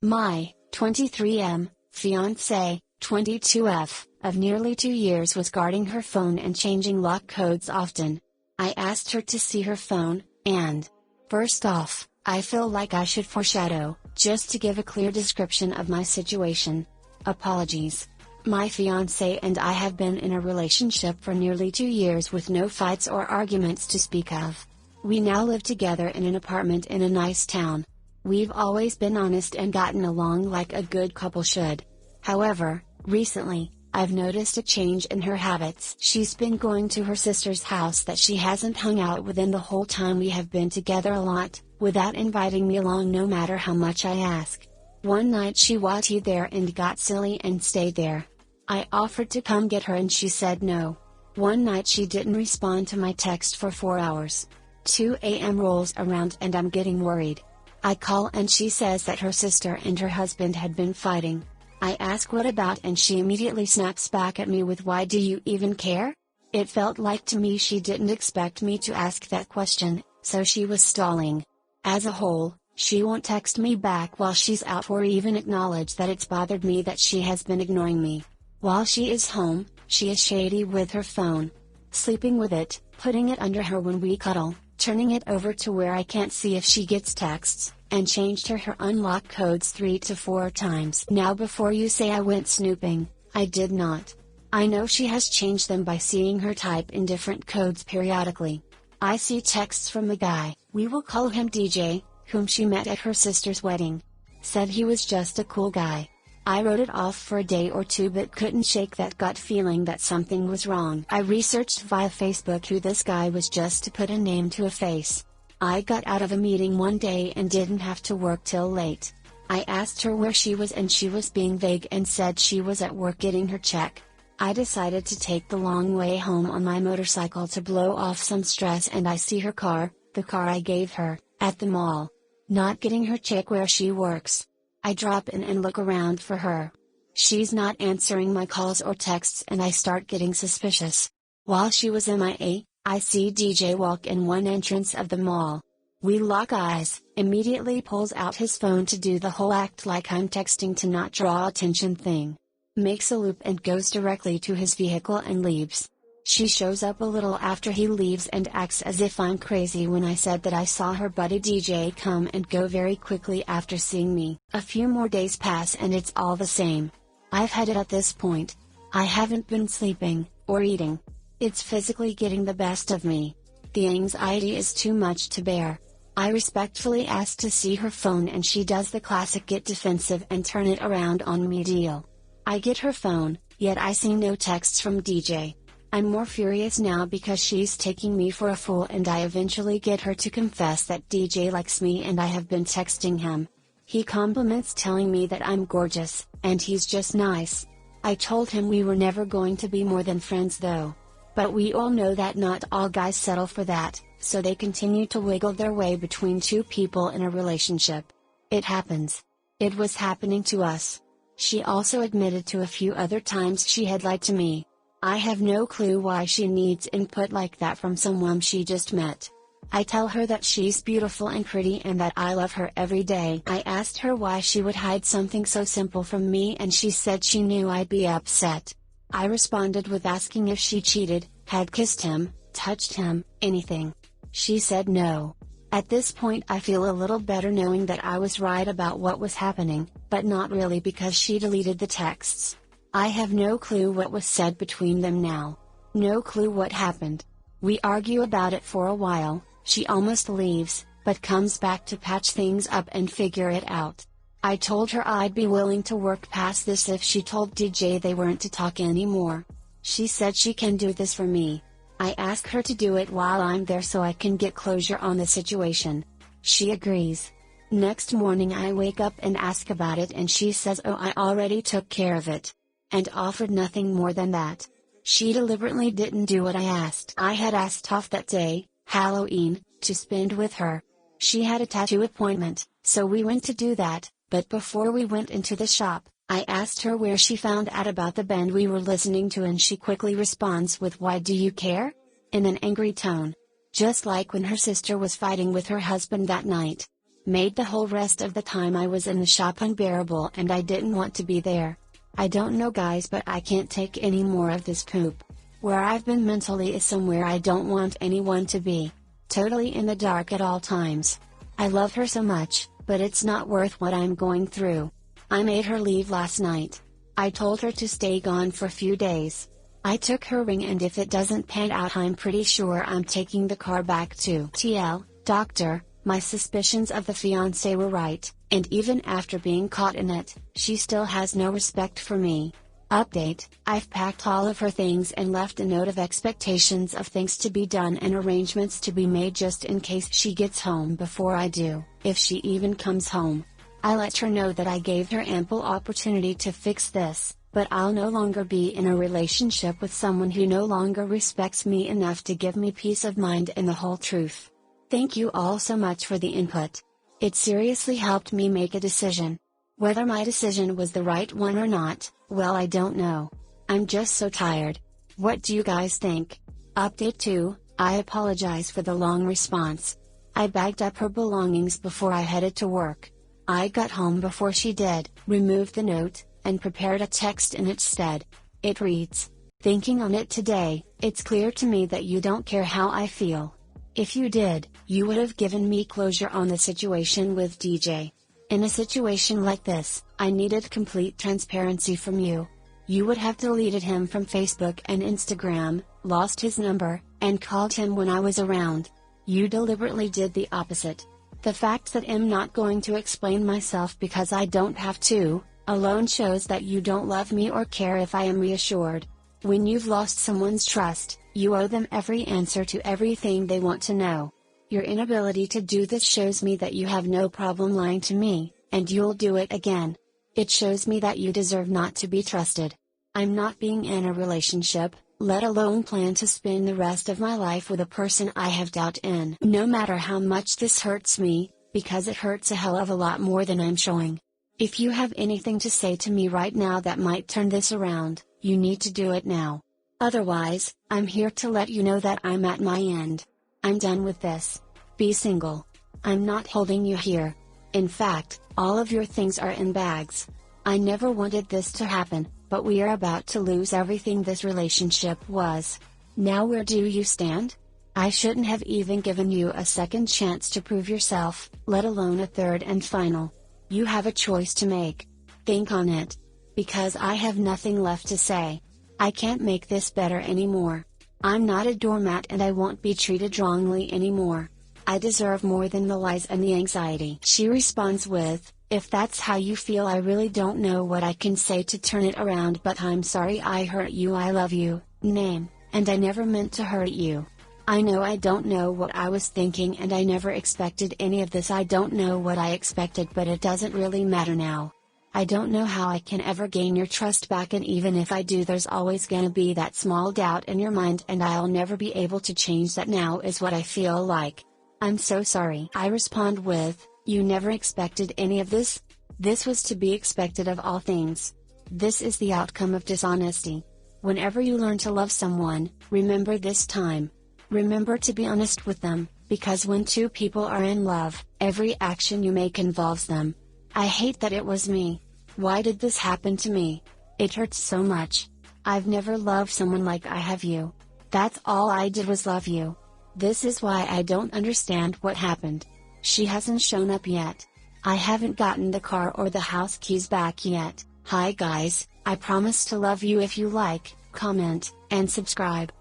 My 23M fiance, 22F, of nearly 2 years was guarding her phone and changing lock codes often. I asked her to see her phone, and first off, I feel like I should foreshadow, just to give a clear description of my situation. Apologies. My fiance and I have been in a relationship for nearly 2 years with no fights or arguments to speak of. We now live together in an apartment in a nice town. We've always been honest and gotten along like a good couple should. However, recently, I've noticed a change in her habits. She's been going to her sister's house that she hasn't hung out with in the whole time we have been together a lot, without inviting me along no matter how much I ask. One night she wanted there and got silly and stayed there. I offered to come get her and she said no. One night she didn't respond to my text for 4 hours. 2 a.m. rolls around and I'm getting worried. I call and she says that her sister and her husband had been fighting. I ask what about and she immediately snaps back at me with "Why do you even care?" It felt like to me she didn't expect me to ask that question, so she was stalling. As a whole, she won't text me back while she's out or even acknowledge that it's bothered me that she has been ignoring me. While she is home, she is shady with her phone. Sleeping with it, putting it under her when we cuddle, turning it over to where I can't see if she gets texts, and changed her unlock codes 3 to 4 times. Now before you say I went snooping, I did not. I know she has changed them by seeing her type in different codes periodically. I see texts from a guy, we will call him DJ, whom she met at her sister's wedding. Said he was just a cool guy. I wrote it off for a day or two but couldn't shake that gut feeling that something was wrong. I researched via Facebook who this guy was just to put a name to a face. I got out of a meeting one day and didn't have to work till late. I asked her where she was and she was being vague and said she was at work getting her check. I decided to take the long way home on my motorcycle to blow off some stress and I see her car, the car I gave her, at the mall. Not getting her check where she works. I drop in and look around for her. She's not answering my calls or texts and I start getting suspicious. While she was MIA, I see DJ walk in one entrance of the mall. We lock eyes, immediately pulls out his phone to do the whole act like I'm texting to not draw attention thing. Makes a loop and goes directly to his vehicle and leaves. She shows up a little after he leaves and acts as if I'm crazy when I said that I saw her buddy DJ come and go very quickly after seeing me. A few more days pass and it's all the same. I've had it at this point. I haven't been sleeping, or eating. It's physically getting the best of me. The anxiety is too much to bear. I respectfully ask to see her phone and she does the classic get defensive and turn it around on me deal. I get her phone, yet I see no texts from DJ. I'm more furious now because she's taking me for a fool and I eventually get her to confess that DJ likes me and I have been texting him. He compliments telling me that I'm gorgeous, and he's just nice. I told him we were never going to be more than friends though. But we all know that not all guys settle for that, so they continue to wiggle their way between two people in a relationship. It happens. It was happening to us. She also admitted to a few other times she had lied to me. I have no clue why she needs input like that from someone she just met. I tell her that she's beautiful and pretty and that I love her every day. I asked her why she would hide something so simple from me and she said she knew I'd be upset. I responded with asking if she cheated, had kissed him, touched him, anything. She said no. At this point I feel a little better knowing that I was right about what was happening, but not really because she deleted the texts. I have no clue what was said between them now. No clue what happened. We argue about it for a while, she almost leaves, but comes back to patch things up and figure it out. I told her I'd be willing to work past this if she told DJ they weren't to talk anymore. She said she can do this for me. I ask her to do it while I'm there so I can get closure on the situation. She agrees. Next morning I wake up and ask about it and she says oh I already took care of it. And offered nothing more than that. She deliberately didn't do what I asked. I had asked off that day, Halloween, to spend with her. She had a tattoo appointment, so we went to do that, but before we went into the shop, I asked her where she found out about the band we were listening to and she quickly responds with "Why do you care?" in an angry tone. Just like when her sister was fighting with her husband that night. Made the whole rest of the time I was in the shop unbearable and I didn't want to be there. I don't know guys, but I can't take any more of this poop. Where I've been mentally is somewhere I don't want anyone to be. Totally in the dark at all times. I love her so much, but it's not worth what I'm going through. I made her leave last night. I told her to stay gone for a few days. I took her ring and if it doesn't pan out I'm pretty sure I'm taking the car back to TL, doctor. My suspicions of the fiance were right, and even after being caught in it, she still has no respect for me. Update: I've packed all of her things and left a note of expectations of things to be done and arrangements to be made just in case she gets home before I do, if she even comes home. I let her know that I gave her ample opportunity to fix this, but I'll no longer be in a relationship with someone who no longer respects me enough to give me peace of mind and the whole truth. Thank you all so much for the input. It seriously helped me make a decision. Whether my decision was the right one or not, well, I don't know. I'm just so tired. What do you guys think? Update 2, I apologize for the long response. I bagged up her belongings before I headed to work. I got home before she did, removed the note, and prepared a text in its stead. It reads, "Thinking on it today, it's clear to me that you don't care how I feel. If you did, you would have given me closure on the situation with DJ. In a situation like this, I needed complete transparency from you. You would have deleted him from Facebook and Instagram, lost his number, and called him when I was around. You deliberately did the opposite. The fact that I'm not going to explain myself because I don't have to, alone shows that you don't love me or care if I am reassured. When you've lost someone's trust, you owe them every answer to everything they want to know. Your inability to do this shows me that you have no problem lying to me, and you'll do it again. It shows me that you deserve not to be trusted. I'm not being in a relationship, let alone plan to spend the rest of my life with a person I have doubt in. No matter how much this hurts me, because it hurts a hell of a lot more than I'm showing. If you have anything to say to me right now that might turn this around, you need to do it now. Otherwise, I'm here to let you know that I'm at my end. I'm done with this. Be single. I'm not holding you here. In fact, all of your things are in bags. I never wanted this to happen, but we are about to lose everything this relationship was. Now where do you stand? I shouldn't have even given you a second chance to prove yourself, let alone a third and final. You have a choice to make. Think on it. Because I have nothing left to say. I can't make this better anymore. I'm not a doormat and I won't be treated wrongly anymore. I deserve more than the lies and the anxiety." She responds with, "If that's how you feel, I really don't know what I can say to turn it around, but I'm sorry I hurt you. I love you, name, and I never meant to hurt you. I know I don't know what I was thinking and I never expected any of this. I don't know what I expected, but it doesn't really matter now. I don't know how I can ever gain your trust back, and even if I do, there's always gonna be that small doubt in your mind and I'll never be able to change that. Now is what I feel like. I'm so sorry." I respond with, "You never expected any of this? This was to be expected of all things. This is the outcome of dishonesty. Whenever you learn to love someone, remember this time. Remember to be honest with them, because when two people are in love, every action you make involves them. I hate that it was me. Why did this happen to me? It hurts so much. I've never loved someone like I have you. That's all I did was love you. This is why I don't understand what happened. She hasn't shown up yet. I haven't gotten the car or the house keys back yet. Hi guys, I promise to love you. If you like, comment, and subscribe.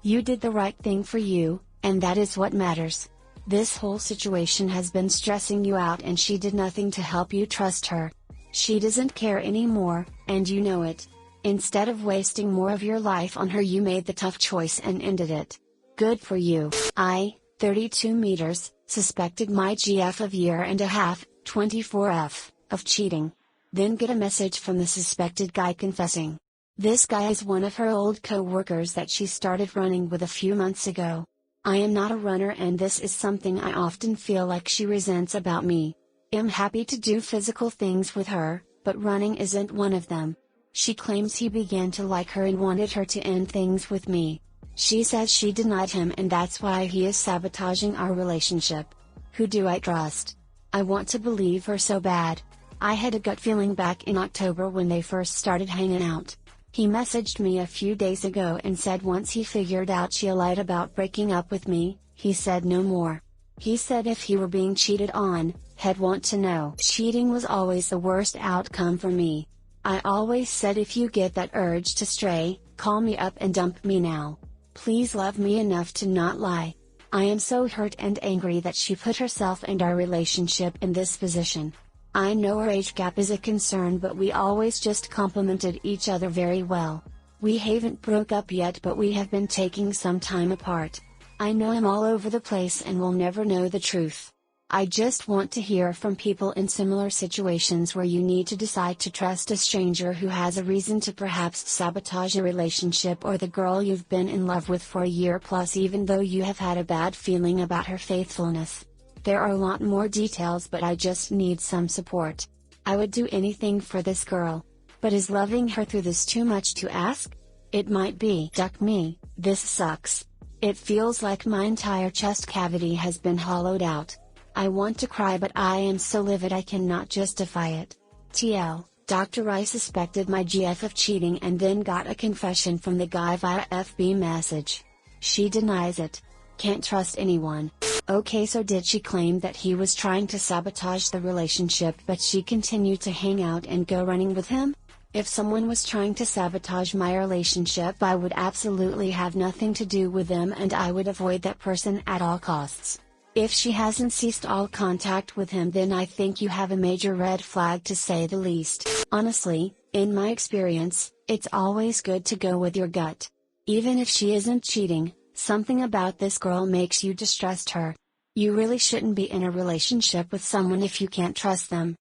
You did the right thing for you, and that is what matters. This whole situation has been stressing you out and she did nothing to help you trust her. She doesn't care anymore, and you know it. Instead of wasting more of your life on her, you made the tough choice and ended it. Good for you." I, 32 meters, suspected my GF of year and a half, 24F, of cheating. Then get a message from the suspected guy confessing. This guy is one of her old co-workers that she started running with a few months ago. I am not a runner and this is something I often feel like she resents about me. I'm happy to do physical things with her, but running isn't one of them. She claims he began to like her and wanted her to end things with me. She says she denied him and that's why he is sabotaging our relationship. Who do I trust? I want to believe her so bad. I had a gut feeling back in October when they first started hanging out. He messaged me a few days ago and said once he figured out she lied about breaking up with me, he said no more. He said if he were being cheated on, he'd want to know. Cheating was always the worst outcome for me. I always said if you get that urge to stray, call me up and dump me now. Please love me enough to not lie. I am so hurt and angry that she put herself and our relationship in this position. I know our age gap is a concern, but we always just complimented each other very well. We haven't broke up yet, but we have been taking some time apart. I know I'm all over the place and will never know the truth. I just want to hear from people in similar situations where you need to decide to trust a stranger who has a reason to perhaps sabotage a relationship, or the girl you've been in love with for a year plus even though you have had a bad feeling about her faithfulness. There are a lot more details, but I just need some support. I would do anything for this girl. But is loving her through this too much to ask? It might be. Duck me, this sucks. It feels like my entire chest cavity has been hollowed out. I want to cry, but I am so livid I cannot justify it. TL, Dr. I suspected my GF of cheating and then got a confession from the guy via FB message. She denies it. Can't trust anyone. Okay, so did she claim that he was trying to sabotage the relationship but she continued to hang out and go running with him? If someone was trying to sabotage my relationship, I would absolutely have nothing to do with them and I would avoid that person at all costs. If she hasn't ceased all contact with him, then I think you have a major red flag, to say the least. Honestly, in my experience, it's always good to go with your gut. Even if she isn't cheating, something about this girl makes you distrust her. You really shouldn't be in a relationship with someone if you can't trust them.